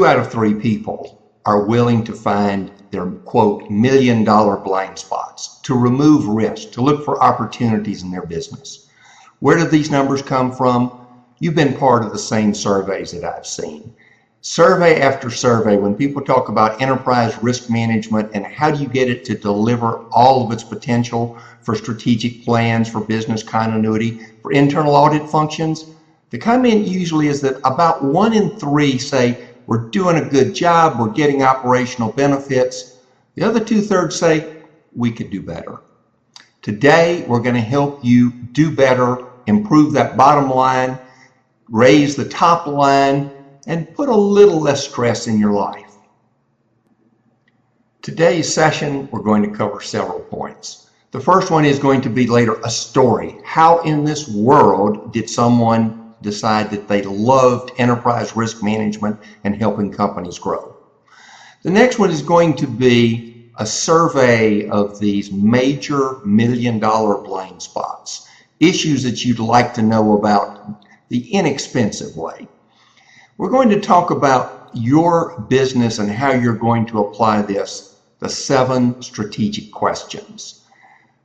2 out of 3 people are willing to find their, quote, million-dollar blind spots, to remove risk, to look for opportunities in their business. Where do these numbers come from? You've been part of the same surveys that I've seen. Survey after survey, when people talk about enterprise risk management and how do you get it to deliver all of its potential for strategic plans, for business continuity, for internal audit functions, the comment usually is that about 1 in 3 say, we're doing a good job, we're getting operational benefits. The other 2/3 say, we could do better. Today, we're going to help you do better, improve that bottom line, raise the top line, and put a little less stress in your life. Today's session, we're going to cover several points. The first one is going to be later a story. How in this world did someone decide that they loved enterprise risk management and helping companies grow? The next one is going to be a survey of these major million-dollar blind spots, issues that you'd like to know about the inexpensive way. We're going to talk about your business and how you're going to apply this, the 7 strategic questions.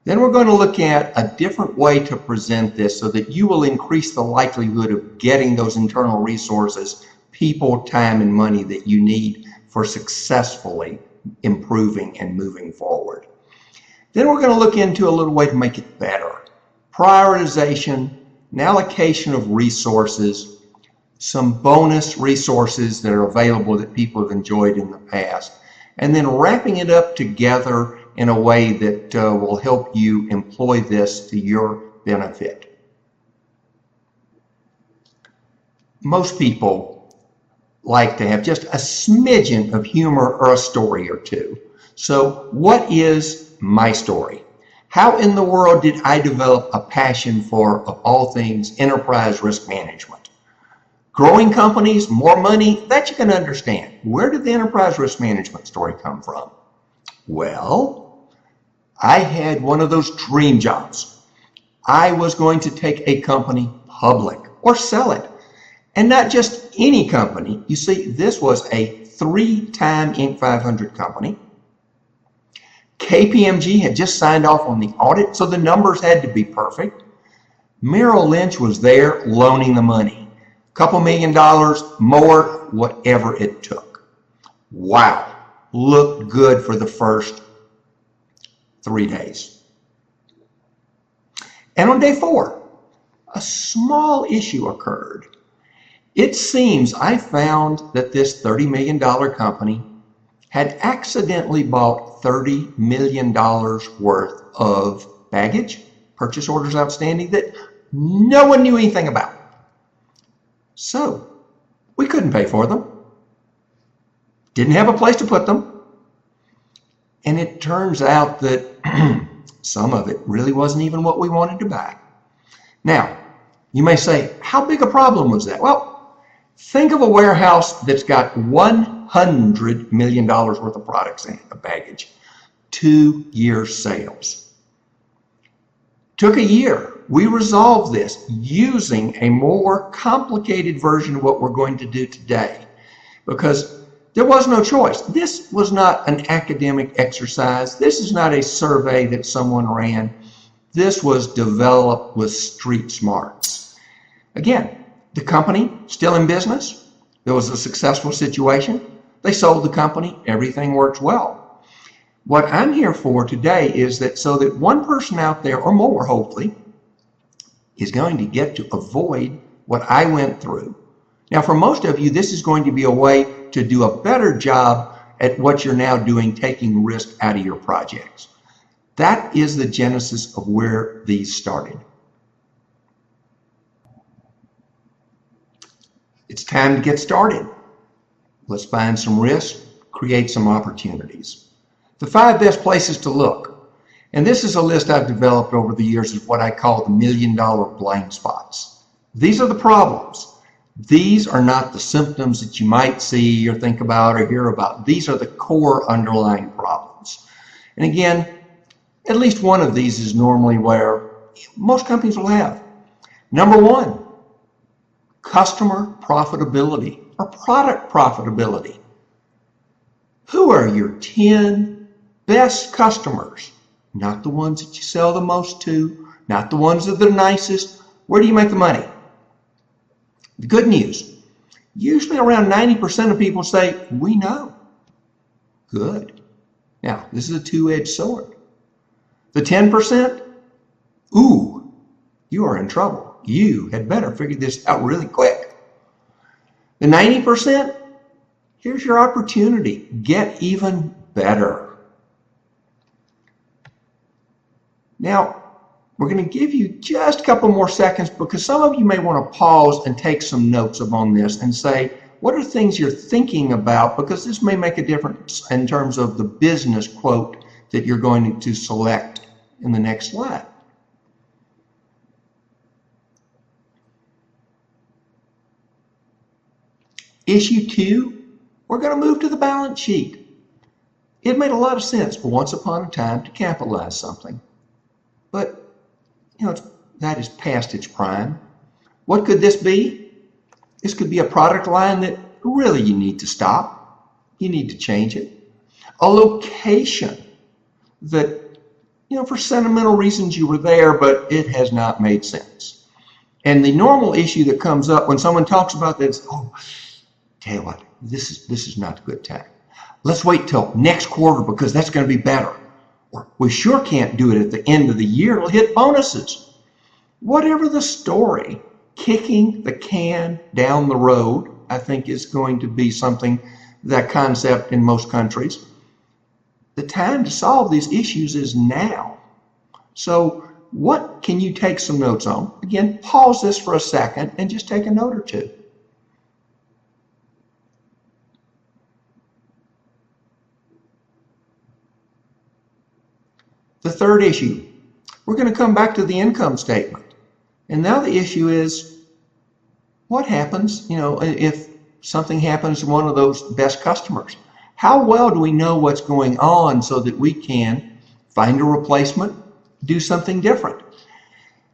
Then we're going to look at a different way to present this so that you will increase the likelihood of getting those internal resources, people, time, and money that you need for successfully improving and moving forward. Then we're going to look into a little way to make it better. Prioritization, an allocation of resources, some bonus resources that are available that people have enjoyed in the past, and then wrapping it up together in a way that will help you employ this to your benefit. Most people like to have just a smidgen of humor or a story or two. So what is my story? How in the world did I develop a passion for, of all things, enterprise risk management? Growing companies, more money, that you can understand. Where did the enterprise risk management story come from? Well, I had one of those dream jobs. I was going to take a company public or sell it. And not just any company. You see, this was a 3-time Inc. 500 company. KPMG had just signed off on the audit, so the numbers had to be perfect. Merrill Lynch was there loaning the money. A couple $1 million more, whatever it took. Wow, looked good for the first 3 days. And on day 4, a small issue occurred. It seems I found that this $30 million company had accidentally bought $30 million worth of baggage, purchase orders outstanding, that no one knew anything about. So we couldn't pay for them. Didn't have a place to put them. And it turns out that some of it really wasn't even what we wanted to buy. Now, you may say, how big a problem was that? Well, think of a warehouse that's got $100 million worth of products in it, baggage. 2 years sales. Took a year. We resolved this using a more complicated version of what we're going to do today, because there was no choice. This was not an academic exercise. This is not a survey that someone ran. This was developed with street smarts. Again, the company still in business. There was a successful situation. They sold the company. Everything works well. What I'm here for today is that so that one person out there, or more hopefully, is going to get to avoid what I went through. Now, for most of you, this is going to be a way to do a better job at what you're now doing, taking risk out of your projects. That is the genesis of where these started. It's time to get started. Let's find some risk, create some opportunities. The 5 best places to look. And this is a list I've developed over the years of what I call the $1 million blind spots. These are the problems. These are not the symptoms that you might see or think about or hear about. These are the core underlying problems. And again, at least one of these is normally where most companies will have. Number 1, customer profitability. or product profitability. Who are your 10 best customers? Not the ones that you sell the most to, not the ones that are the nicest. Where do you make the money? The good news, usually around 90% of people say, we know. Good. Now, this is a two-edged sword. The 10%, ooh, you are in trouble. You had better figure this out really quick. The 90%, here's your opportunity. Get even better. Now, we're going to give you just a couple more seconds because some of you may want to pause and take some notes on this and say, what are things you're thinking about? Because this may make a difference in terms of the business quote that you're going to select in the next slide. Issue 2, we're going to move to the balance sheet. It made a lot of sense once upon a time to capitalize something. But, that is past its prime. What could this be? This could be a product line that really you need to stop. You need to change it. A location that, for sentimental reasons you were there, but it has not made sense. And the normal issue that comes up when someone talks about this, tell you what, this is not a good time. Let's wait till next quarter because that's going to be better. Or we sure can't do it at the end of the year. It'll hit bonuses. Whatever the story, kicking the can down the road, I think is going to be something, that concept in most countries. The time to solve these issues is now. So what can you take some notes on? Again, pause this for a second and just take a note or two. The third issue, we're going to come back to the income statement. And now the issue is, what happens, if something happens to one of those best customers? How well do we know what's going on so that we can find a replacement, do something different?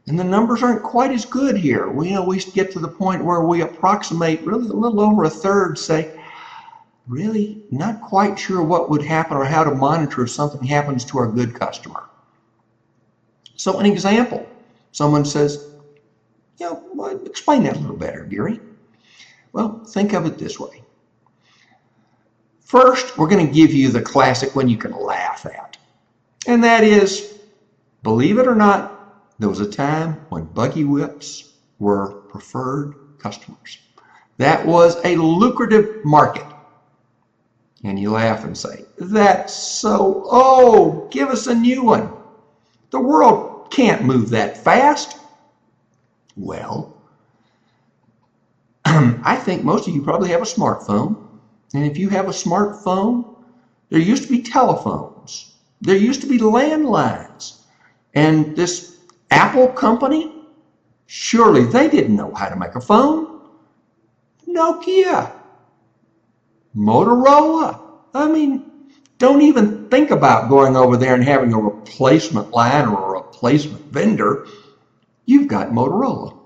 And the numbers aren't quite as good here. We get to the point where we approximate really a little over a third say, really not quite sure what would happen or how to monitor if something happens to our good customer. So an example, someone says, explain that a little better, Gary. Well, think of it this way. First, we're going to give you the classic one you can laugh at. And that is, believe it or not, there was a time when buggy whips were preferred customers. That was a lucrative market. And you laugh and say, that's so, give us a new one. The world can't move that fast. Well, I think most of you probably have a smartphone. And if you have a smartphone, there used to be telephones. There used to be landlines. And this Apple company, surely they didn't know how to make a phone. Nokia. Motorola. Don't even think about going over there and having a replacement line or a replacement vendor. You've got Motorola.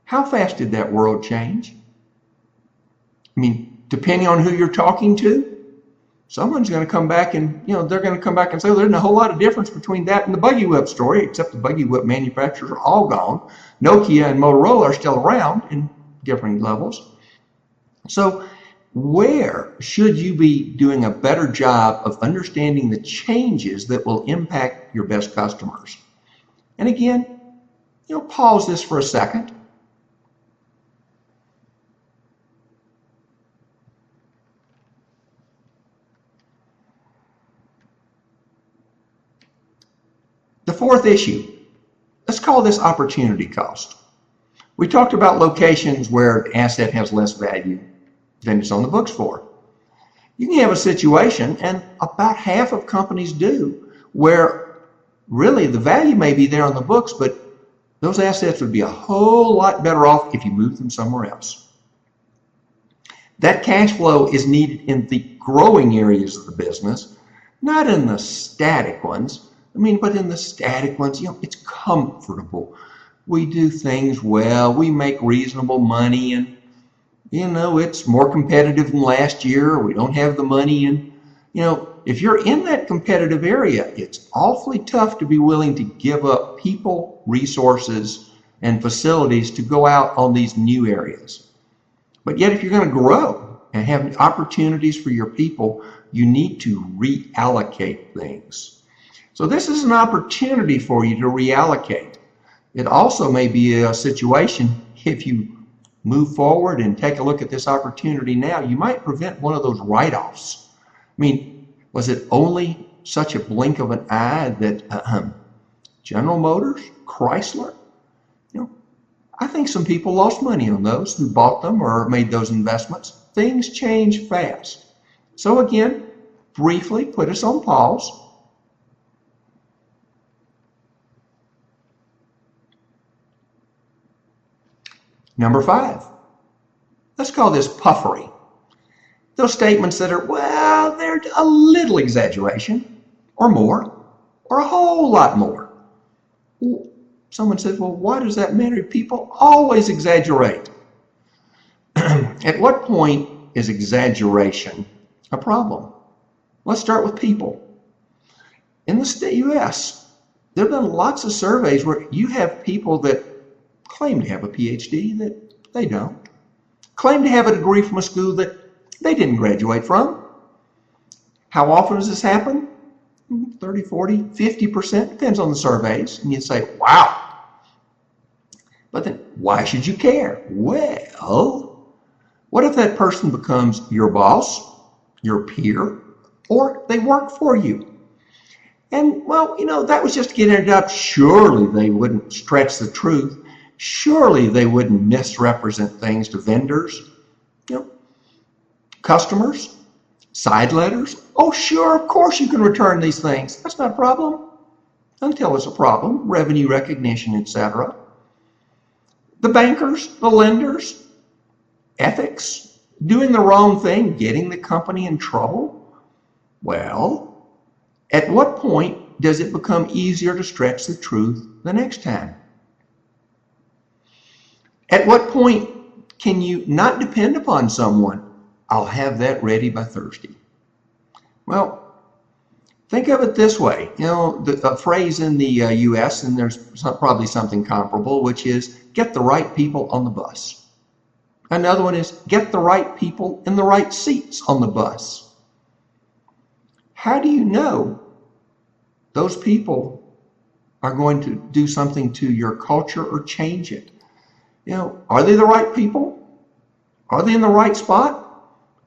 How fast did that world change? Depending on who you're talking to, someone's going to come back and, they're going to come back and say, well, there's a whole lot of difference between that and the buggy whip story, except the buggy whip manufacturers are all gone. Nokia and Motorola are still around in different levels. So where should you be doing a better job of understanding the changes that will impact your best customers? And again, pause this for a second. The fourth issue, let's call this opportunity cost. We talked about locations where the asset has less value than it's on the books for. You can have a situation, and about half of companies do, where really the value may be there on the books, but those assets would be a whole lot better off if you moved them somewhere else. That cash flow is needed in the growing areas of the business, not in the static ones. But in the static ones, it's comfortable. We do things well, we make reasonable money, and it's more competitive than last year, we don't have the money. And, if you're in that competitive area, it's awfully tough to be willing to give up people, resources, and facilities to go out on these new areas. But yet, if you're going to grow and have opportunities for your people, you need to reallocate things. So this is an opportunity for you to reallocate. It also may be a situation, if you move forward and take a look at this opportunity now, you might prevent one of those write-offs. Was it only such a blink of an eye that General Motors, Chrysler, I think some people lost money on those who bought them or made those investments. Things change fast. So again, briefly put us on pause. Number 5, let's call this puffery. Those statements that are, they're a little exaggeration, or more, or a whole lot more. Someone says, why does that matter? People always exaggerate. At what point is exaggeration a problem? Let's start with people. In the U.S., there have been lots of surveys where you have people that claim to have a PhD that they don't, claim to have a degree from a school that they didn't graduate from. How often does this happen? 30, 40, 50%, depends on the surveys. And you say, wow. But then why should you care? Well, what if that person becomes your boss, your peer, or they work for you? And that was just to get ended up. Surely they wouldn't stretch the truth. Surely they wouldn't misrepresent things to vendors, customers, side letters. Oh, sure, of course you can return these things. That's not a problem until it's a problem. Revenue recognition, etc. The bankers, the lenders, ethics, doing the wrong thing, getting the company in trouble. Well, at what point does it become easier to stretch the truth the next time? At what point can you not depend upon someone? I'll have that ready by Thursday. Well, think of it this way. The phrase in the U.S., and there's probably something comparable, which is get the right people on the bus. Another one is get the right people in the right seats on the bus. How do you know those people are going to do something to your culture or change it? Are they the right people? Are they in the right spot?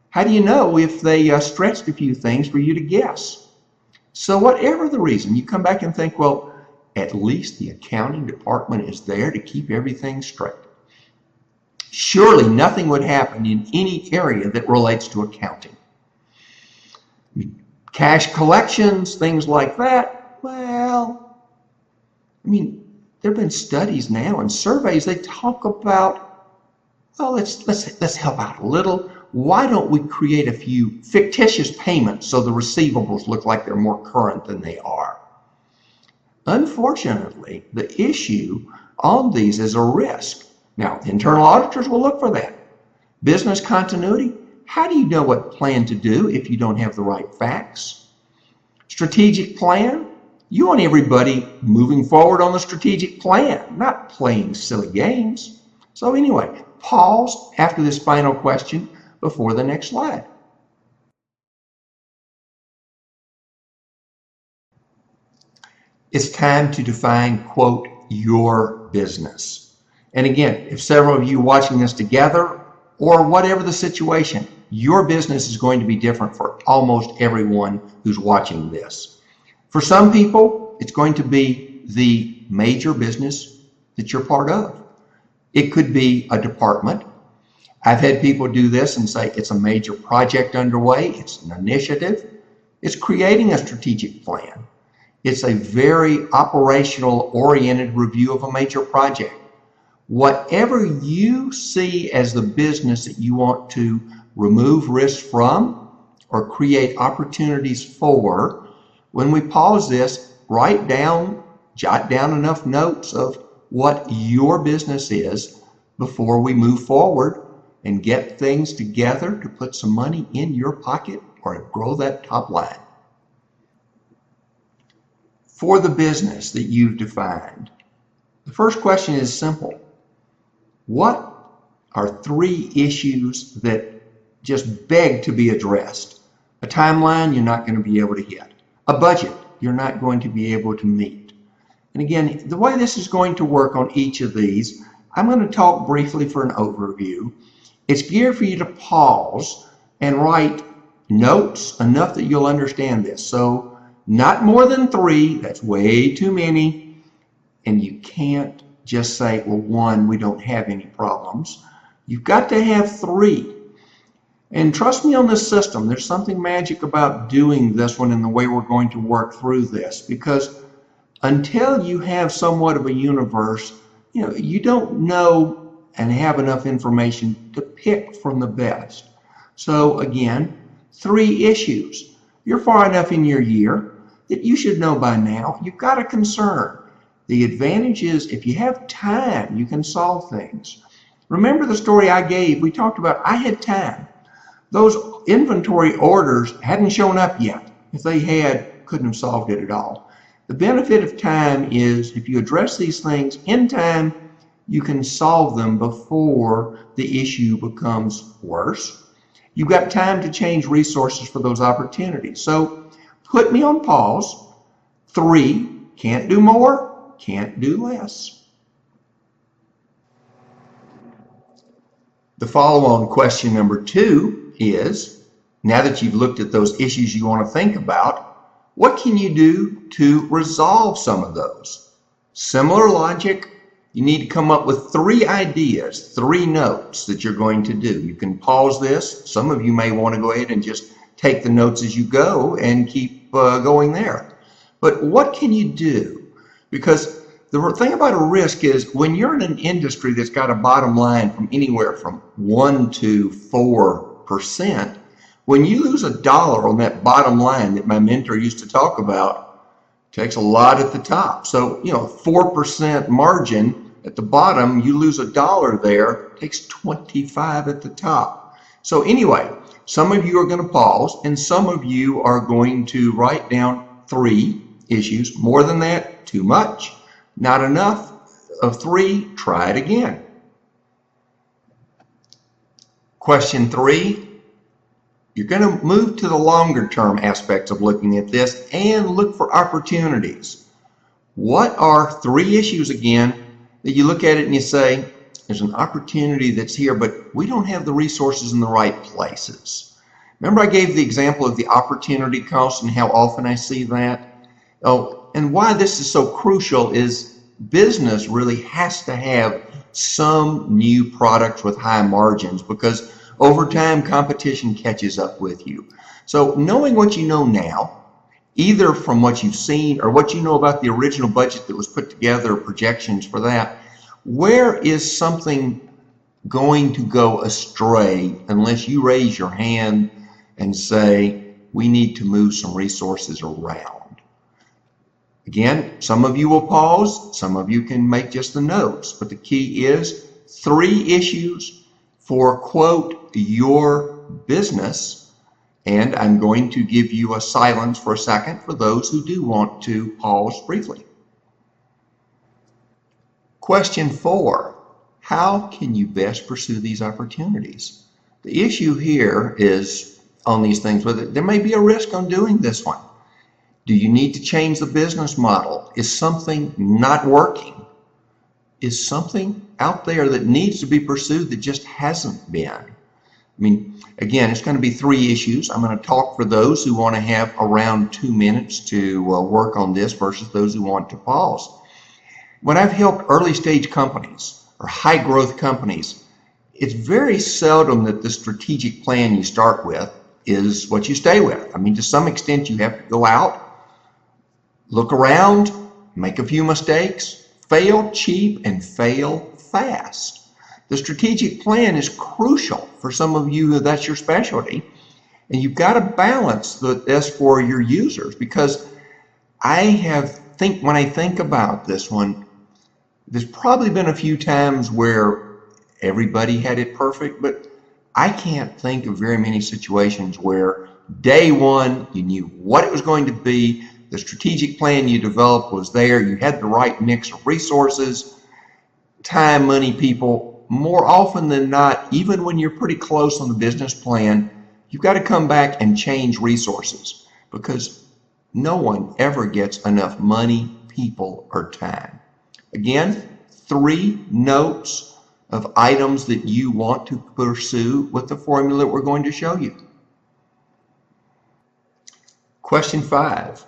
How do you know if they stretched a few things for you to guess? So whatever the reason, you come back and think, at least the accounting department is there to keep everything straight. Surely nothing would happen in any area that relates to accounting. Cash collections, things like that, there have been studies now and surveys, they talk about, let's help out a little. Why don't we create a few fictitious payments so the receivables look like they're more current than they are? Unfortunately, the issue on these is a risk. Now, internal auditors will look for that. Business continuity, how do you know what plan to do if you don't have the right facts? Strategic plan, you want everybody moving forward on the strategic plan, not playing silly games. So anyway, pause after this final question before the next slide. It's time to define, quote, your business. And again, if several of you watching this together, or whatever the situation, your business is going to be different for almost everyone who's watching this. For some people, it's going to be the major business that you're part of. It could be a department. I've had people do this and say it's a major project underway, it's an initiative, it's creating a strategic plan. It's a very operational oriented review of a major project. Whatever you see as the business that you want to remove risk from or create opportunities for, when we pause this, write down, jot down enough notes of what your business is before we move forward and get things together to put some money in your pocket or to grow that top line. For the business that you've defined, the first question is simple. What are 3 issues that just beg to be addressed? A timeline you're not going to be able to hit. A budget you're not going to be able to meet. And again, the way this is going to work on each of these, I'm going to talk briefly for an overview. It's geared for you to pause and write notes enough that you'll understand this. So not more than 3, that's way too many. And you can't just say, well, 1, we don't have any problems. You've got to have 3. And trust me on this system, there's something magic about doing this one and the way we're going to work through this, because until you have somewhat of a universe, you don't know and have enough information to pick from the best. So again, 3 issues. You're far enough in your year that you should know by now you've got a concern. The advantage is if you have time, you can solve things. Remember the story I gave? We talked about I had time. Those inventory orders hadn't shown up yet. If they had, couldn't have solved it at all. The benefit of time is if you address these things in time, you can solve them before the issue becomes worse. You've got time to change resources for those opportunities. So put me on pause. 3, can't do more, can't do less. The follow-on question number 2 is, now that you've looked at those issues you want to think about, what can you do to resolve some of those? Similar logic, you need to come up with 3 ideas, 3 notes that you're going to do. You can pause this. Some of you may want to go ahead and just take the notes as you go and keep going there. But what can you do? Because the thing about a risk is when you're in an industry that's got a bottom line from anywhere from 1 to 4%, when you lose $1 on that bottom line that my mentor used to talk about, it takes a lot at the top. So, 4% margin at the bottom, you lose $1 there, it takes 25 at the top. So anyway, some of you are going to pause and some of you are going to write down 3 issues. More than that, too much. Not enough of 3, try it again. Question 3, you're going to move to the longer term aspects of looking at this and look for opportunities. What are 3 issues again that you look at it and you say, there's an opportunity that's here, but we don't have the resources in the right places. Remember I gave the example of the opportunity cost and how often I see that? Oh, and why this is so crucial is business really has to have some new products with high margins, because over time competition catches up with you. So knowing what you know now, either from what you've seen or what you know about the original budget that was put together, projections for that, where is something going to go astray unless you raise your hand and say, we need to move some resources around? Again, some of you will pause, some of you can make just the notes, but the key is 3 issues for, quote, your business, and I'm going to give you a silence for a second for those who do want to pause briefly. Question 4, how can you best pursue these opportunities? The issue here is on these things, whether there may be a risk on doing this one. Do you need to change the business model? Is something not working? Is something out there that needs to be pursued that just hasn't been? I mean, again, it's going to be 3 issues. I'm going to talk for those who want to have around 2 minutes to work on this versus those who want to pause. When I've helped early stage companies or high growth companies, it's very seldom that the strategic plan you start with is what you stay with. I mean, to some extent, you have to go out, look around, make a few mistakes, fail cheap and fail fast. The strategic plan is crucial for some of you. That's your specialty, and you've got to balance this for your users, because when I think about this one, there's probably been a few times where everybody had it perfect, but I can't think of very many situations where day one you knew what it was going to be, the strategic plan you developed was there, you had the right mix of resources, time, money, people. More often than not, even when you're pretty close on the business plan, you've got to come back and change resources because no one ever gets enough money, people, or time. Again, 3 notes of items that you want to pursue with the formula that we're going to show you. Question 5.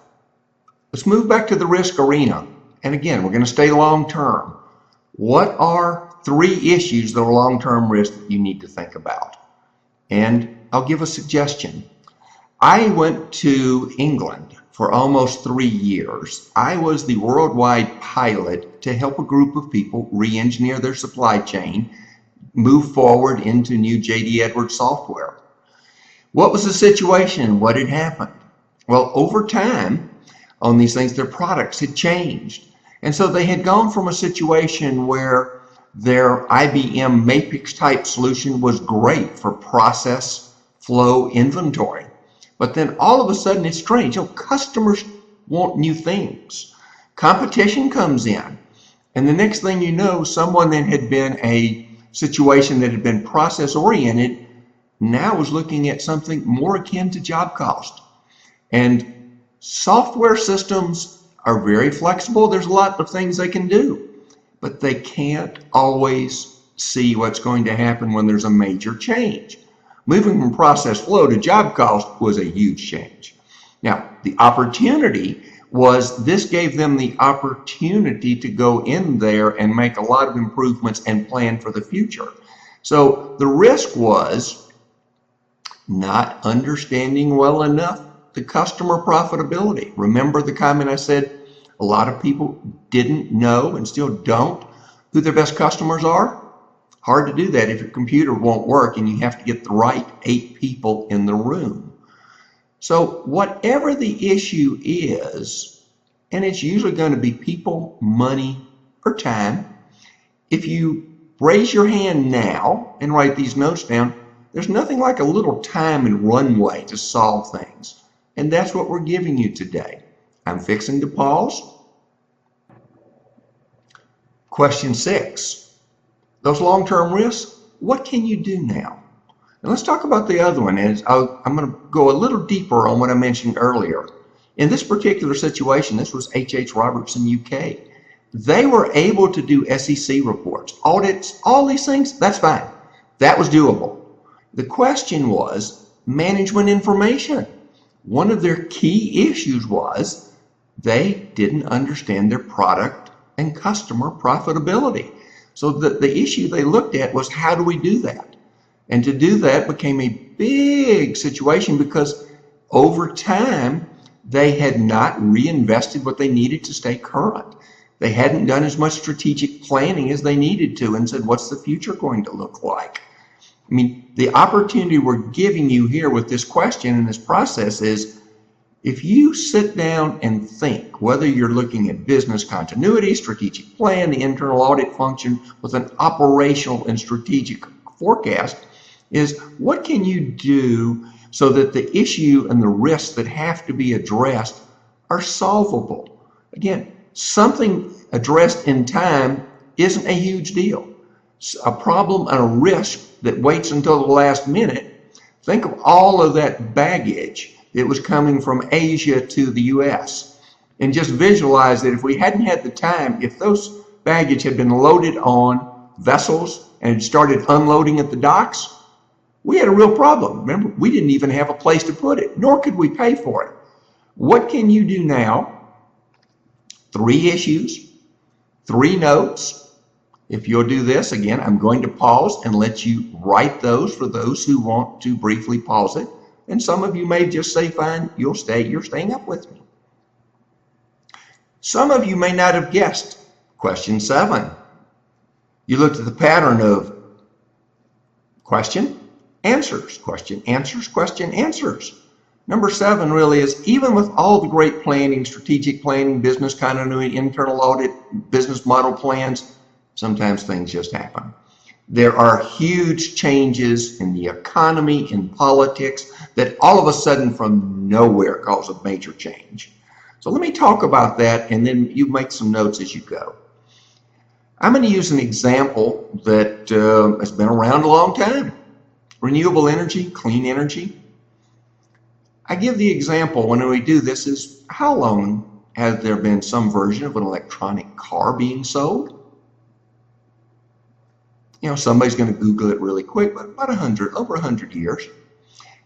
Let's move back to the risk arena. And again, we're going to stay long term. What are 3 issues that are long-term risk that you need to think about? And I'll give a suggestion. I went to England for almost 3 years. I was the worldwide pilot to help a group of people re-engineer their supply chain, move forward into new J.D. Edwards software. What was the situation? What had happened? Well, over time on these things, their products had changed. And so they had gone from a situation where their IBM Mapix type solution was great for process flow inventory. But then all of a sudden it's strange. Customers want new things. Competition comes in. And the next thing you know, someone that had been a situation that had been process oriented now was looking at something more akin to job cost. And software systems are very flexible. There's a lot of things they can do, but they can't always see what's going to happen when there's a major change. Moving from process flow to job cost was a huge change. Now, the opportunity was this gave them the opportunity to go in there and make a lot of improvements and plan for the future. So the risk was not understanding well enough the customer profitability. Remember the comment I said, a lot of people didn't know and still don't who their best customers are? Hard to do that if your computer won't work and you have to get the right 8 people in the room. So whatever the issue is, and it's usually going to be people, money, or time, if you raise your hand now and write these notes down, there's nothing like a little time and runway to solve things. And that's what we're giving you today. I'm fixing to pause. Question 6. Those long-term risks, what can you do now? And let's talk about the other one. I'm going to go a little deeper on what I mentioned earlier. In this particular situation, this was H.H. Robertson, UK. They were able to do SEC reports, audits, all these things. That's fine. That was doable. The question was management information. One of their key issues was they didn't understand their product and customer profitability. So the issue they looked at was, how do we do that? And to do that became a big situation because over time, they had not reinvested what they needed to stay current. They hadn't done as much strategic planning as they needed to and said, what's the future going to look like? I mean, the opportunity we're giving you here with this question and this process is, if you sit down and think, whether you're looking at business continuity, strategic plan, the internal audit function with an operational and strategic forecast, is what can you do so that the issue and the risks that have to be addressed are solvable? Again, something addressed in time isn't a huge deal. A problem and a risk that waits until the last minute, think of all of that baggage that was coming from Asia to the US. And just visualize that if we hadn't had the time, if those baggage had been loaded on vessels and had started unloading at the docks, we had a real problem. Remember, we didn't even have a place to put it, nor could we pay for it. What can you do now? 3 issues, 3 notes. If you'll do this, again, I'm going to pause and let you write those for those who want to briefly pause it. And some of you may just say, fine, you're staying up with me. Some of you may not have guessed. Question 7. You looked at the pattern of question, answers, question, answers, question, answers. Number 7 really is, even with all the great planning, strategic planning, business continuity, internal audit, business model plans, sometimes things just happen. There are huge changes in the economy, in politics, that all of a sudden from nowhere cause a major change. So let me talk about that, and then you make some notes as you go. I'm going to use an example that has been around a long time. Renewable energy, clean energy. I give the example when we do this is, how long has there been some version of an electronic car being sold? You know, somebody's going to Google it really quick, but about over 100 years.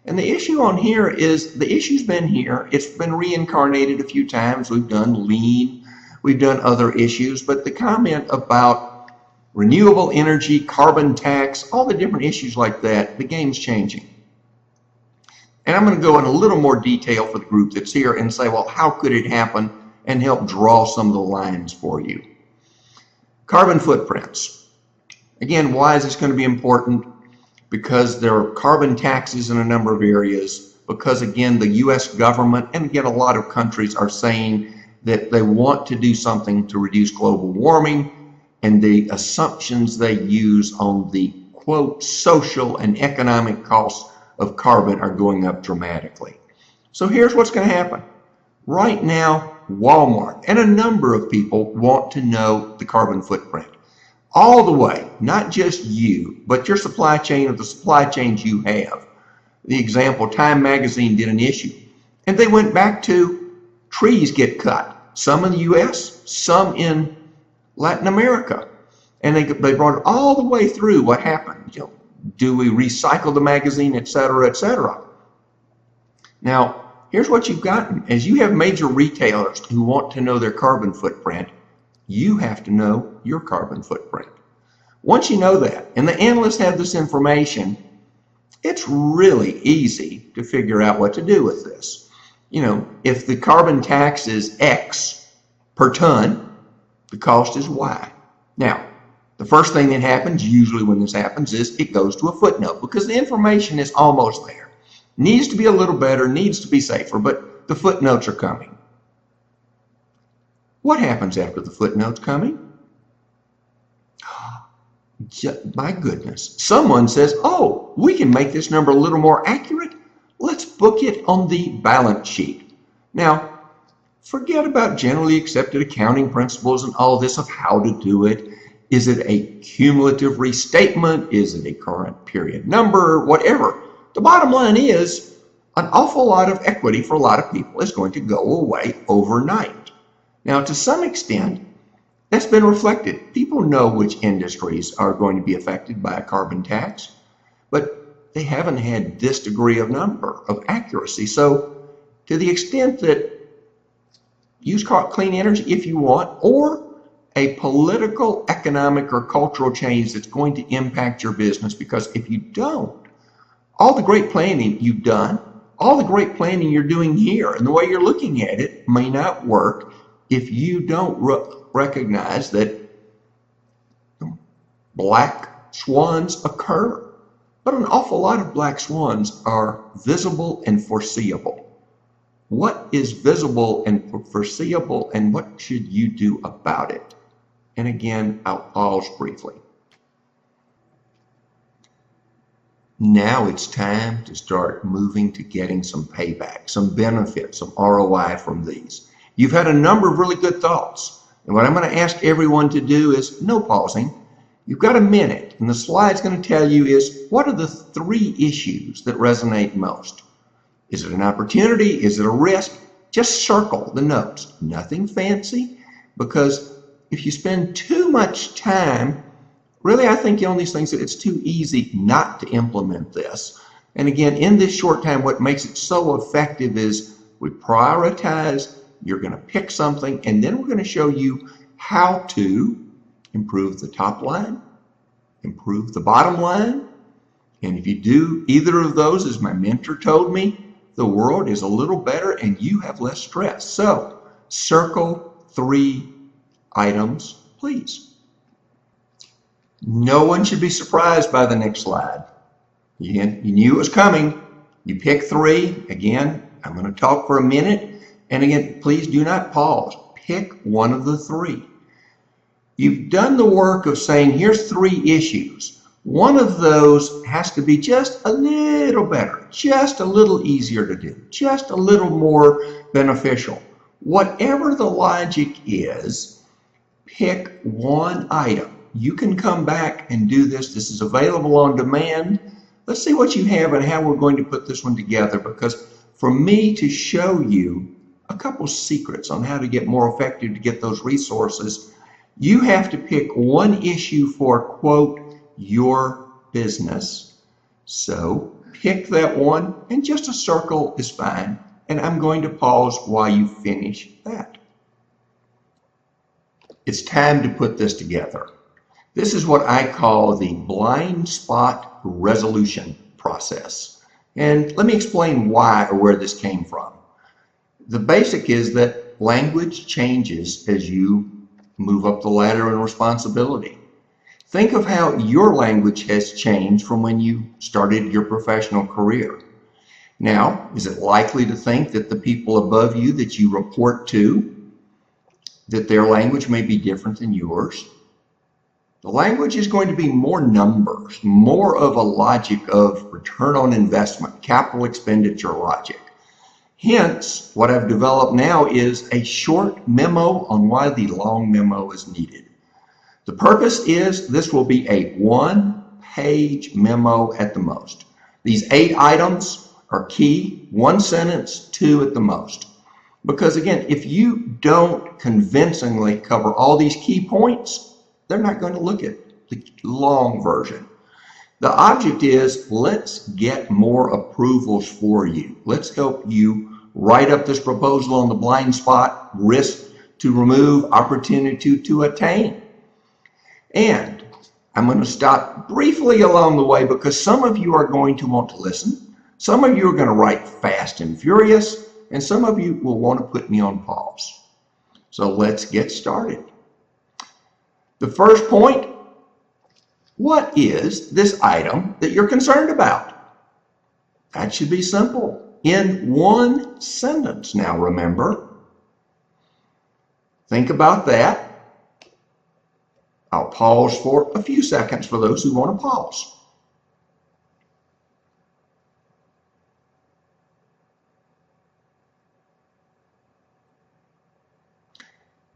And the issue on here is, the issue's been here. It's been reincarnated a few times. We've done lean, we've done other issues, but the comment about renewable energy, carbon tax, all the different issues like that, the game's changing. And I'm going to go in a little more detail for the group that's here and say, well, how could it happen, and help draw some of the lines for you. Carbon footprints. Again, why is this going to be important? Because there are carbon taxes in a number of areas, because again, the US government, and again, a lot of countries are saying that they want to do something to reduce global warming, and the assumptions they use on the quote social and economic costs of carbon are going up dramatically. So here's what's going to happen. Right now, Walmart and a number of people want to know the carbon footprint. All the way, not just you, but your supply chain or the supply chains you have. The example, Time Magazine did an issue, and they went back to trees get cut, some in the US, some in Latin America. And they brought it all the way through what happened. You know, do we recycle the magazine, et cetera, et cetera. Now, here's what you've gotten. As you have major retailers who want to know their carbon footprint, you have to know your carbon footprint. Once you know that, and the analysts have this information, it's really easy to figure out what to do with this. You know, if the carbon tax is X per ton, the cost is Y. Now, the first thing that happens, usually when this happens, is it goes to a footnote, because the information is almost there. Needs to be a little better, needs to be safer, but the footnotes are coming. What happens after the footnotes coming? My goodness. Someone says, oh, we can make this number a little more accurate. Let's book it on the balance sheet. Now, forget about generally accepted accounting principles and all this of how to do it. Is it a cumulative restatement? Is it a current period number? Whatever. The bottom line is, an awful lot of equity for a lot of people is going to go away overnight. Now, to some extent, that's been reflected. People know which industries are going to be affected by a carbon tax, but they haven't had this degree of accuracy. So to the extent that use clean energy if you want, or a political, economic, or cultural change that's going to impact your business, because if you don't, all the great planning you've done, all the great planning you're doing here, and the way you're looking at it may not work if you don't recognize that black swans occur. But an awful lot of black swans are visible and foreseeable. What is visible and foreseeable, and what should you do about it? And again, I'll pause briefly. Now it's time to start moving to getting some payback, some benefit, some ROI from these. You've had a number of really good thoughts. And what I'm going to ask everyone to do is no pausing. You've got a minute, and the slide's going to tell you is, what are the 3 issues that resonate most? Is it an opportunity? Is it a risk? Just circle the notes. Nothing fancy, because if you spend too much time, really I think on these things that it's too easy not to implement this. And again, in this short time, what makes it so effective is we prioritize. You're going to pick something, and then we're going to show you how to improve the top line, improve the bottom line. And if you do either of those, as my mentor told me, the world is a little better and you have less stress. So circle 3 items, please. No one should be surprised by the next slide. You knew it was coming. You pick 3. Again, I'm going to talk for a minute. And again, please do not pause. Pick one of the 3. You've done the work of saying, here's 3 issues. One of those has to be just a little better, just a little easier to do, just a little more beneficial. Whatever the logic is, pick one item. You can come back and do this. This is available on demand. Let's see what you have and how we're going to put this one together, because for me to show you a couple secrets on how to get more effective to get those resources, you have to pick one issue for, quote, your business. So pick that one, and just a circle is fine. And I'm going to pause while you finish that. It's time to put this together. This is what I call the blind spot resolution process. And let me explain why or where this came from. The basic is that language changes as you move up the ladder in responsibility. Think of how your language has changed from when you started your professional career. Now, is it likely to think that the people above you that you report to, that their language may be different than yours? The language is going to be more numbers, more of a logic of return on investment, capital expenditure logic. Hence, what I've developed now is a short memo on why the long memo is needed. The purpose is this will be a one-page memo at the most. These 8 items are key, 1 sentence, 2 at the most. Because again, if you don't convincingly cover all these key points, they're not going to look at the long version. The object is, let's get more approvals for you. Let's help you write up this proposal on the blind spot, risk to remove, opportunity to attain. And I'm going to stop briefly along the way, because some of you are going to want to listen. Some of you are going to write fast and furious, and some of you will want to put me on pause. So let's get started. The first point, what is this item that you're concerned about? That should be simple. In 1 sentence. Now remember, think about that. I'll pause for a few seconds for those who want to pause.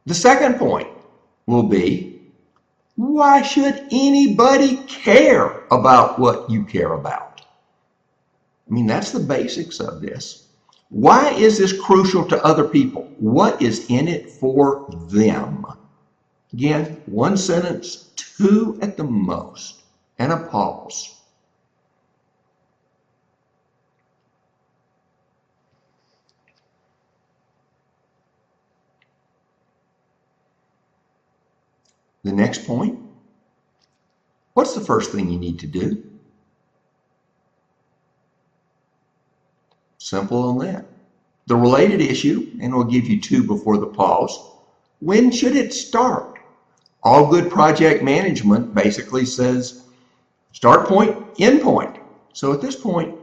The second point will be, why should anybody care about what you care about? I mean, that's the basics of this. Why is this crucial to other people? What is in it for them? Again, 1 sentence, 2 at the most, and a pause. The next point, what's the first thing you need to do? Simple on that. The related issue, and we'll give you 2 before the pause. When should it start? All good project management basically says start point, end point. So at this point,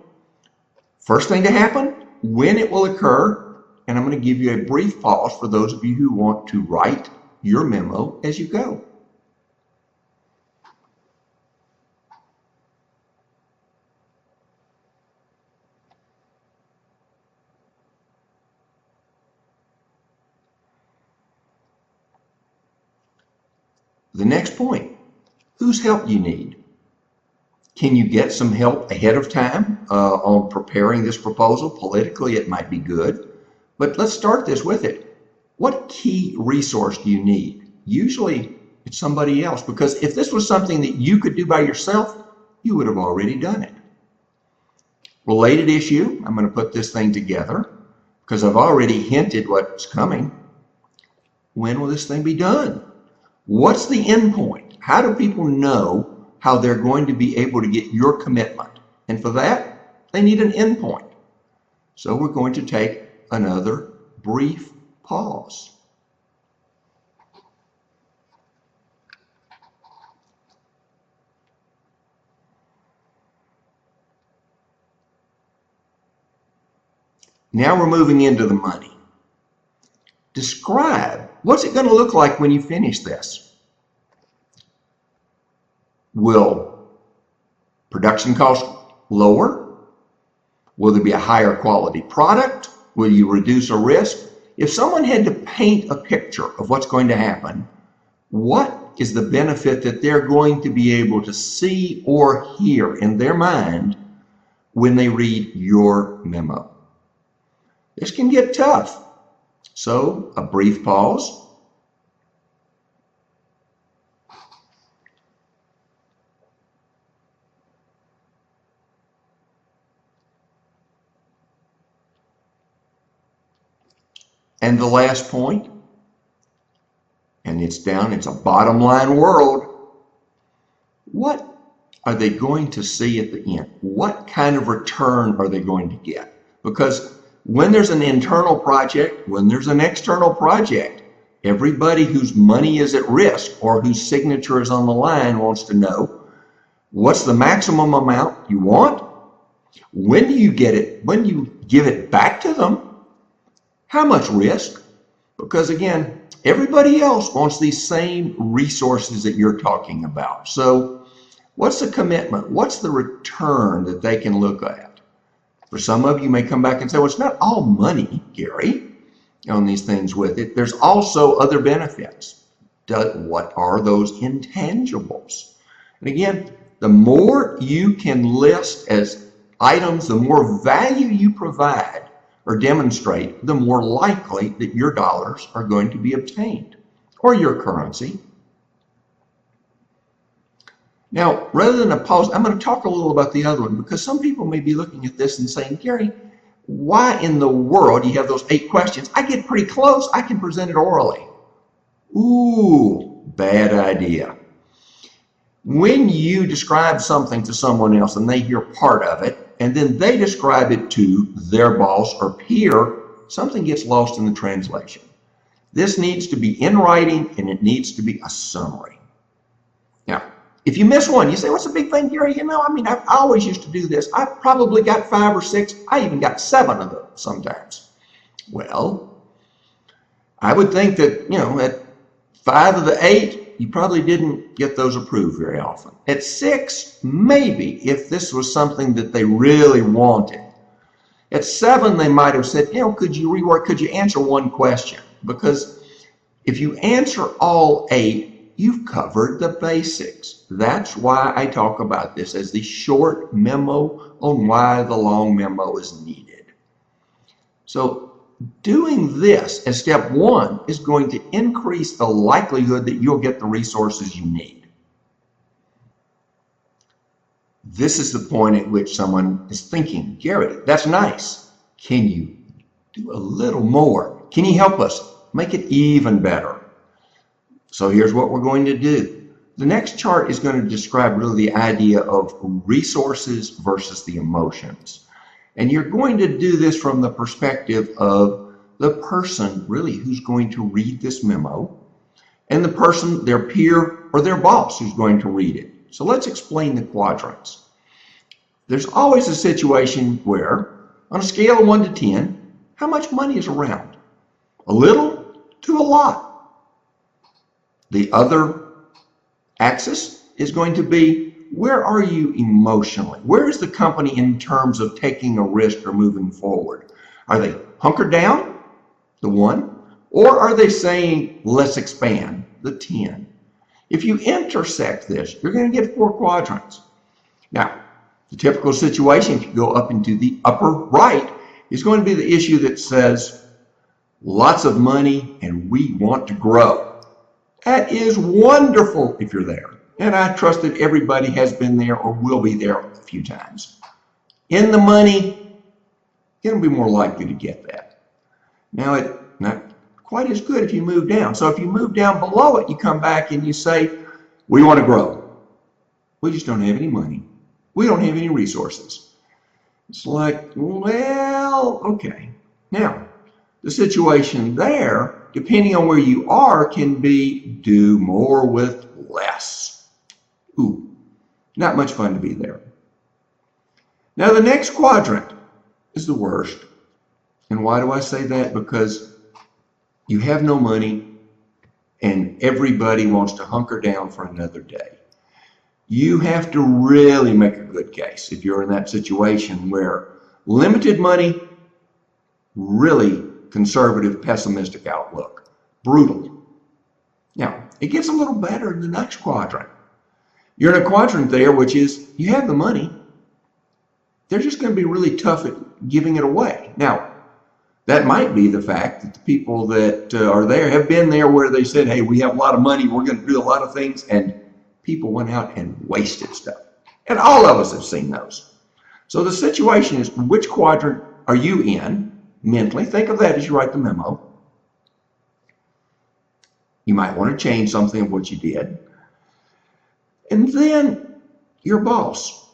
first thing to happen, when it will occur, and I'm going to give you a brief pause for those of you who want to write your memo as you go. The next point, whose help you need? Can you get some help ahead of time on preparing this proposal? Politically, it might be good, but let's start this with it. What key resource do you need? Usually it's somebody else, because if this was something that you could do by yourself, you would have already done it. Related issue, I'm going to put this thing together because I've already hinted what's coming. When will this thing be done? What's the end point? How do people know how they're going to be able to get your commitment? And for that, they need an end point. So we're going to take another brief pause. Now we're moving into the money. Describe, what's it going to look like when you finish this? Will production costs lower? Will there be a higher quality product? Will you reduce a risk? If someone had to paint a picture of what's going to happen, what is the benefit that they're going to be able to see or hear in their mind when they read your memo? This can get tough. So, a brief pause. And the last point, and it's a bottom line world. What are they going to see at the end? What kind of return are they going to get? Because when there's an internal project, when there's an external project, everybody whose money is at risk or whose signature is on the line wants to know, what's the maximum amount you want? When do you get it? When do you give it back to them? How much risk? Because again, everybody else wants these same resources that you're talking about. So what's the commitment? What's the return that they can look at? For some of you may come back and say, well, it's not all money, Gary, on these things with it. There's also other benefits. What are those intangibles? And again, the more you can list as items, the more value you provide or demonstrate, the more likely that your dollars are going to be obtained, or your currency. Now, rather than a pause, I'm going to talk a little about the other one, because some people may be looking at this and saying, Gary, why in the world, you have those 8 questions, I get pretty close, I can present it orally. Ooh, bad idea. When you describe something to someone else and they hear part of it, and then they describe it to their boss or peer, something gets lost in the translation. This needs to be in writing, and it needs to be a summary. Now, if you miss one, you say, what's the big thing, Gary? I always used to do this. I probably got 5 or 6. I even got 7 of them sometimes. Well, I would think that, at 5 of the 8, you probably didn't get those approved very often. At 6, maybe, if this was something that they really wanted. At 7, they might have said, could you rework, could you answer one question? Because if you answer all 8, you've covered the basics. That's why I talk about this as the short memo on why the long memo is needed. So doing this as step 1 is going to increase the likelihood that you'll get the resources you need. This is the point at which someone is thinking, Gary, that's nice. Can you do a little more? Can you help us make it even better? So here's what we're going to do. The next chart is going to describe really the idea of resources versus the emotions. And you're going to do this from the perspective of the person really who's going to read this memo, and the person, their peer or their boss, who's going to read it. So let's explain the quadrants. There's always a situation where, on a scale of 1 to 10, how much money is around? A little to a lot. The other axis is going to be, where are you emotionally? Where is the company in terms of taking a risk or moving forward? Are they hunkered down, the 1, or are they saying, let's expand, the 10? If you intersect this, you're going to get 4 quadrants. Now, the typical situation, if you go up into the upper right, is going to be the issue that says, lots of money and we want to grow. That is wonderful if you're there. And I trust that everybody has been there or will be there a few times. In the money, you're going to be more likely to get that. Now, it's not quite as good if you move down. So if you move down below it, you come back and you say, we want to grow. We just don't have any money. We don't have any resources. It's like, well, okay. Now, the situation there, depending on where you are, can be do more with less. Ooh, not much fun to be there. Now the next quadrant is the worst. And why do I say that? Because you have no money and everybody wants to hunker down for another day. You have to really make a good case if you're in that situation where limited money, really conservative, pessimistic outlook, brutal. Now, it gets a little better in the next quadrant. You're in a quadrant there, which is you have the money. They're just going to be really tough at giving it away. Now, that might be the fact that the people that are there have been there where they said, hey, we have a lot of money, we're going to do a lot of things, and people went out and wasted stuff. And all of us have seen those. So the situation is, which quadrant are you in mentally? Think of that as you write the memo. You might want to change something of what you did. And then your boss.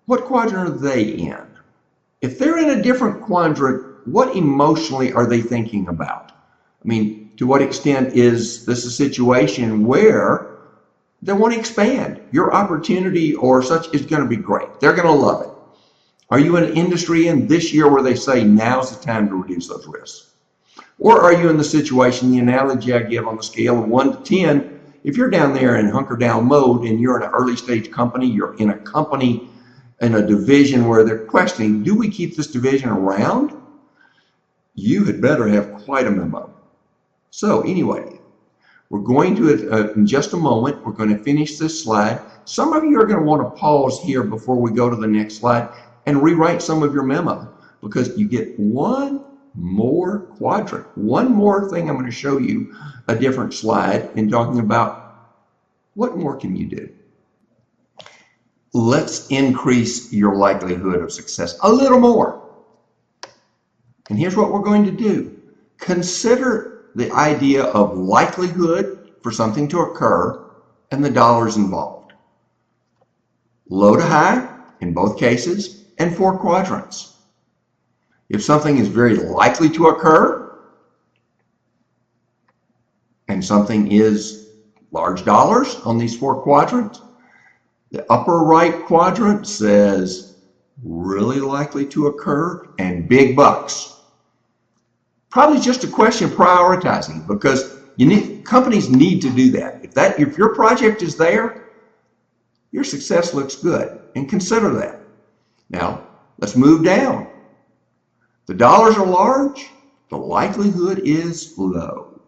What quadrant are they in? If they're in a different quadrant, what emotionally are they thinking about? I mean, to what extent is this a situation where they want to expand? Your opportunity or such is going to be great. They're going to love it. Are you in an industry in this year where they say now's the time to reduce those risks? Or are you in the situation, the analogy I give on the scale of 1 to 10, if you're down there in hunker down mode and you're in an early stage company, you're in a company in a division where they're questioning, do we keep this division around? You had better have quite a memo. So anyway, we're going to, in just a moment, we're going to finish this slide. Some of you are going to want to pause here before we go to the next slide and rewrite some of your memo, because you get one more quadrant. One more thing I'm going to show you a different slide in talking about what more can you do. Let's increase your likelihood of success a little more. And here's what we're going to do. Consider the idea of likelihood for something to occur and the dollars involved. Low to high in both cases and 4 quadrants. If something is very likely to occur and something is large dollars on these 4 quadrants, the upper right quadrant says really likely to occur and big bucks. Probably just a question of prioritizing, because companies need to do that. If your project is there, your success looks good, and consider that. Now, let's move down. The dollars are large, the likelihood is low.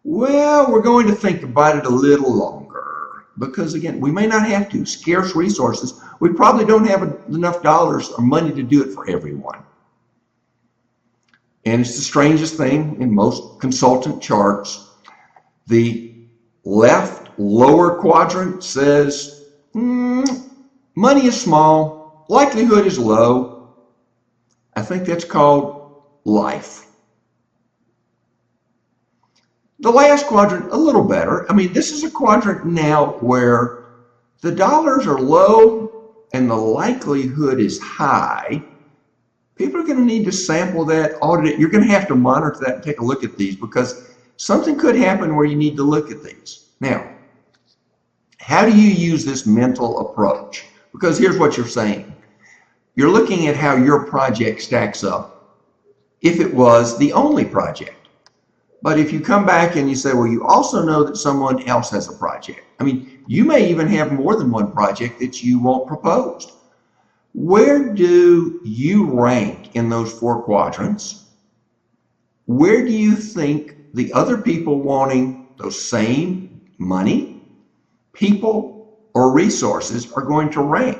Well, we're going to think about it a little longer, because again, we may not have to. Scarce resources, we probably don't have enough dollars or money to do it for everyone. And it's the strangest thing in most consultant charts. The left lower quadrant says, money is small, likelihood is low. I think that's called life. The last quadrant, a little better. I mean, this is a quadrant now where the dollars are low and the likelihood is high. People are going to need to sample that, audit it. You're going to have to monitor that and take a look at these, because something could happen where you need to look at these. Now, how do you use this mental approach? Because here's what you're saying. You're looking at how your project stacks up if it was the only project. But if you come back and you say, well, you also know that someone else has a project. I mean, you may even have more than one project that you want proposed. Where do you rank in those 4 quadrants? Where do you think the other people wanting those same money, people, or resources are going to rank?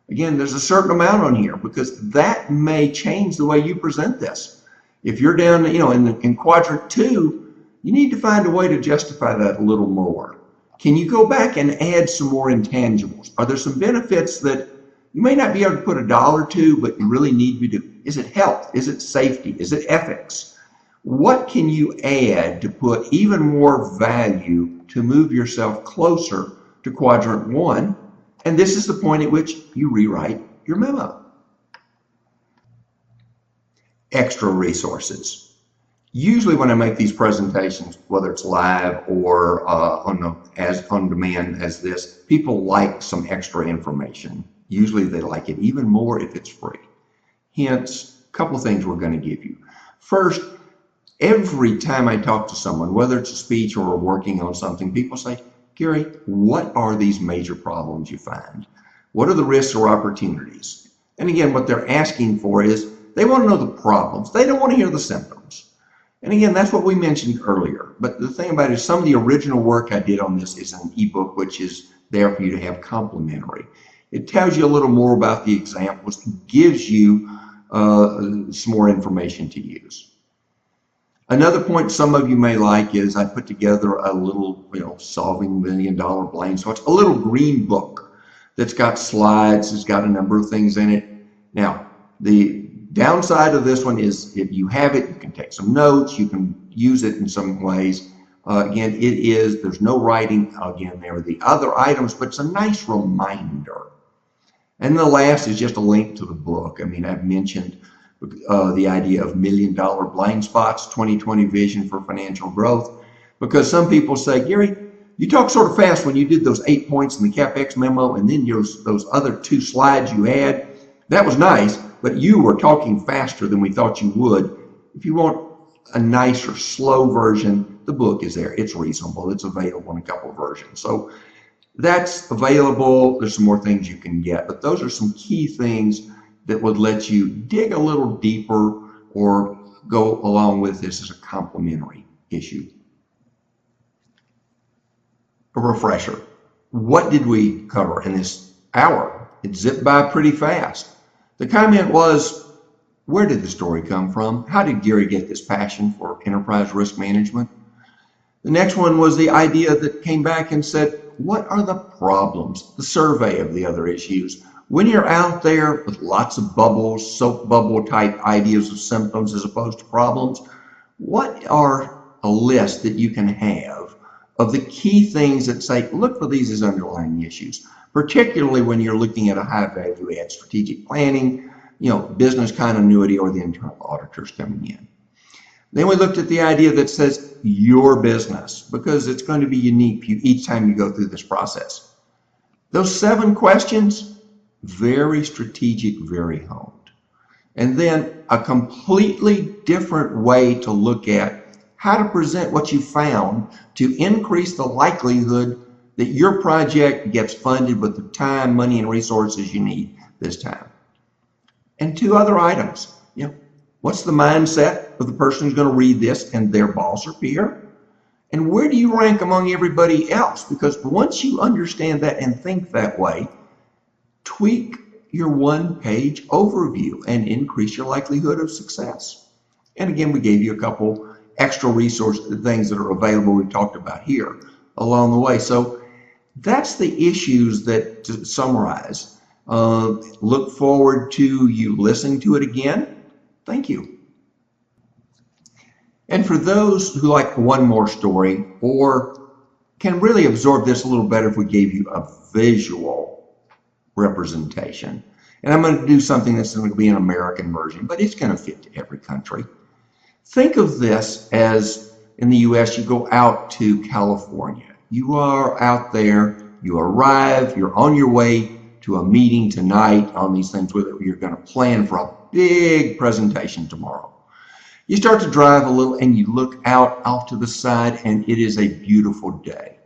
Again, there's a certain amount on here, because that may change the way you present this. If you're down, in quadrant 2, you need to find a way to justify that a little more. Can you go back and add some more intangibles? Are there some benefits that you may not be able to put $1 to, but you really need to do? Is it health? Is it safety? Is it ethics? What can you add to put even more value to move yourself closer to quadrant 1? And this is the point at which you rewrite your memo. Extra resources. Usually when I make these presentations, whether it's live or on demand as this, people like some extra information. Usually they like it even more if it's free. Hence, a couple of things we're going to give you. First, every time I talk to someone, whether it's a speech or we're working on something, people say, Gary, what are these major problems you find? What are the risks or opportunities? And again, what they're asking for is they want to know the problems. They don't want to hear the symptoms. And again, that's what we mentioned earlier. But the thing about it is some of the original work I did on this is an ebook, which is there for you to have complimentary. It tells you a little more about the examples, gives you some more information to use. Another point some of you may like is I put together a little, solving $1 million blind spots, a little green book that's got slides, it's got a number of things in it. Now, the downside of this one is if you have it, you can take some notes, you can use it in some ways. Again, there's no writing, again, there are the other items, but it's a nice reminder. And the last is just a link to the book. I mean, I've mentioned the idea of $1 million blind spots, 2020 vision for financial growth, because some people say, Gary, you talk sort of fast when you did those 8 points in the CapEx memo, and then those other 2 slides you had. That was nice, but you were talking faster than we thought you would. If you want a nicer, slow version, the book is there. It's reasonable. It's available in a couple of versions. So that's available. There's some more things you can get, but those are some key things that would let you dig a little deeper or go along with this as a complementary issue. A refresher. What did we cover in this hour? It zipped by pretty fast. The comment was, where did the story come from? How did Gary get this passion for enterprise risk management? The next one was the idea that came back and said, what are the problems? The survey of the other issues. When you're out there with lots of bubbles, soap bubble type ideas of symptoms as opposed to problems, what are a list that you can have of the key things that say, look for these as underlying issues, particularly when you're looking at a high value add strategic planning, business continuity, or the internal auditors coming in. Then we looked at the idea that says your business, because it's going to be unique each time you go through this process. Those 7 questions, very strategic, very honed. And then a completely different way to look at how to present what you found to increase the likelihood that your project gets funded with the time, money, and resources you need this time. And 2 other items. What's the mindset of the person who's going to read this and their boss or peer? And where do you rank among everybody else? Because once you understand that and think that way, tweak your 1-page overview and increase your likelihood of success. And again, we gave you a couple extra resource things that are available we talked about here along the way. So that's the issues that, to summarize, look forward to you listening to it again. Thank you. And for those who like one more story or can really absorb this a little better if we gave you a visual representation. And I'm going to do something that's going to be an American version, but it's going to fit to every country. Think of this as in the US, you go out to California. You are out there, you arrive, you're on your way to a meeting tonight on these things where you're going to plan for a big presentation tomorrow. You start to drive a little and you look out off to the side and it is a beautiful day.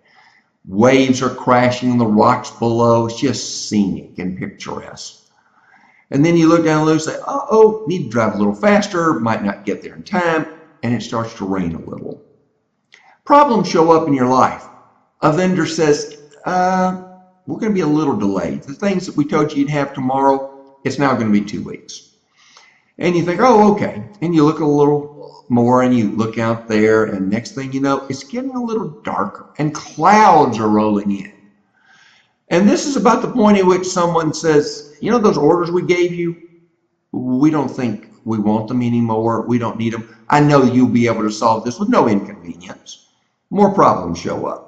Waves are crashing on the rocks below. It's just scenic and picturesque. And then you look down low and say, uh-oh, need to drive a little faster, might not get there in time, and it starts to rain a little. Problems show up in your life. A vendor says, we're going to be a little delayed. The things that we told you you'd have tomorrow, it's now going to be 2 weeks. And you think, oh, okay. And you look a little more and you look out there and next thing you know, it's getting a little darker and clouds are rolling in. And this is about the point at which someone says, those orders we gave you, we don't think we want them anymore. We don't need them. I know you'll be able to solve this with no inconvenience. More problems show up.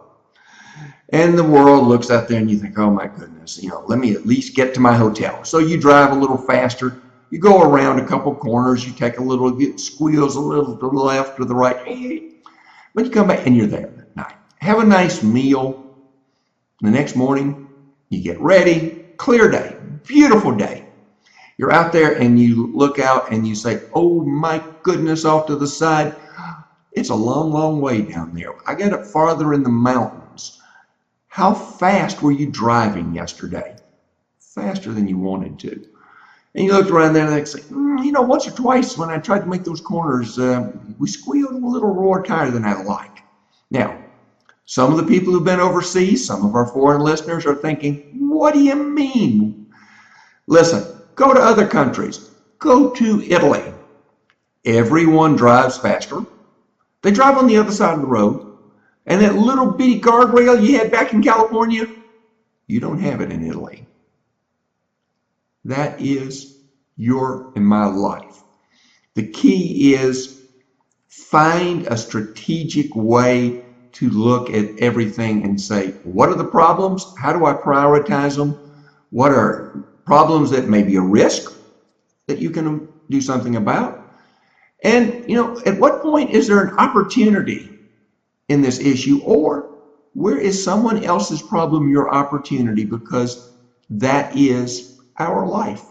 And the world looks out there and you think, oh my goodness, let me at least get to my hotel. So you drive a little faster. You go around a couple corners, you take a little, squeals a little to the left or the right, but you come back and you're there that night. Have a nice meal. The next morning, you get ready, clear day, beautiful day. You're out there and you look out and you say, oh my goodness, off to the side, it's a long, long way down there. I got it farther in the mountains. How fast were you driving yesterday? Faster than you wanted to. And you looked around there and they say, once or twice when I tried to make those corners, we squealed a little roar higher than I like. Now, some of the people who've been overseas, some of our foreign listeners are thinking, what do you mean? Listen, go to other countries. Go to Italy. Everyone drives faster. They drive on the other side of the road. And that little bitty guardrail you had back in California, you don't have it in Italy. That is your and my life. The key is find a strategic way to look at everything and say, what are the problems? How do I prioritize them? What are problems that may be a risk that you can do something about? And, at what point is there an opportunity in this issue, or where is someone else's problem your opportunity? Because that is our life.